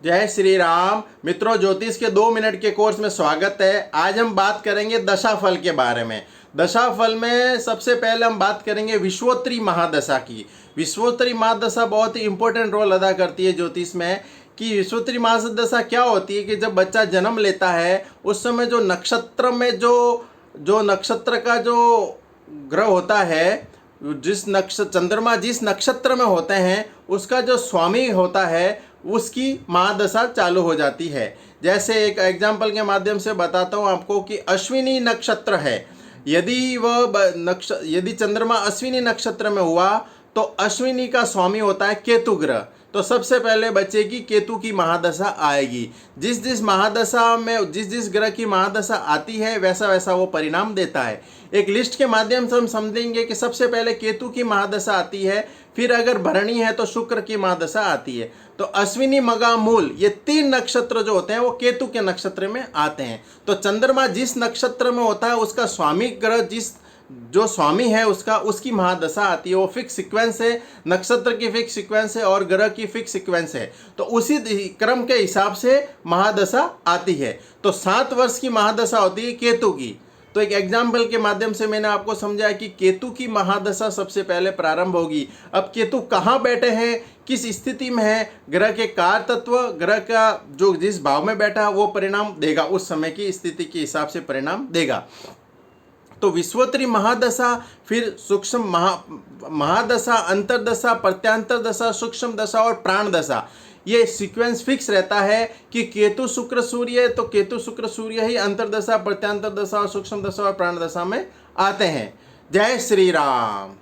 जय श्री राम। मित्रों, ज्योतिष के 2 मिनट के कोर्स में स्वागत है। आज हम बात करेंगे दशाफल के बारे में। दशाफल में सबसे पहले हम बात करेंगे विश्वोत्तरी महादशा की। विश्वोत्तरी महादशा बहुत ही इंपॉर्टेंट रोल अदा करती है ज्योतिष में। कि विश्वोत्तरी महादशा क्या होती है कि जब बच्चा जन्म लेता है उस समय जो नक्षत्र में जो नक्षत्र का जो ग्रह होता है, चंद्रमा जिस नक्षत्र में होते हैं उसका जो स्वामी होता है उसकी महादशा चालू हो जाती है। जैसे एक एग्जाम्पल के माध्यम से बताता हूँ आपको कि अश्विनी नक्षत्र है, यदि चंद्रमा अश्विनी नक्षत्र में हुआ तो अश्विनी का स्वामी होता है केतु ग्रह। तो सबसे पहले बच्चे की केतु की महादशा आएगी। जिस महादशा में जिस ग्रह की महादशा आती है वैसा वैसा वो परिणाम देता है। एक लिस्ट के माध्यम से हम समझेंगे कि सबसे पहले केतु की महादशा आती है, फिर अगर भरणी है तो शुक्र की महादशा आती है। तो अश्विनी, मगा, मूल ये 3 नक्षत्र जो होते हैं वो केतु के नक्षत्र में आते हैं। तो चंद्रमा जिस नक्षत्र में होता है उसका स्वामी ग्रह जो स्वामी है उसकी महादशा आती है। वो फिक्स सीक्वेंस है, नक्षत्र की फिक्स सीक्वेंस है और ग्रह की फिक्स सीक्वेंस है। तो उसी क्रम के हिसाब से महादशा आती है। तो 7 वर्ष की महादशा होती है केतु की। तो एक एग्जाम्पल के माध्यम से मैंने आपको समझाया कि केतु की महादशा सबसे पहले प्रारंभ होगी। अब केतु कहाँ बैठे हैं, किस स्थिति में है, ग्रह के कार तत्व, ग्रह का जो जिस भाव में बैठा वो परिणाम देगा, उस समय की स्थिति के हिसाब से परिणाम देगा। तो विश्वोत्तरी महादशा, फिर सूक्ष्म महादशा, अंतरदशा, प्रत्यांतर दशा, सूक्ष्म दशा और प्राण दशा, ये सीक्वेंस फिक्स रहता है कि केतु शुक्र सूर्य, तो केतु शुक्र सूर्य ही अंतरदशा, प्रत्यांतर दशा और सूक्ष्म दशा और प्राण दशा में आते हैं। जय श्री राम।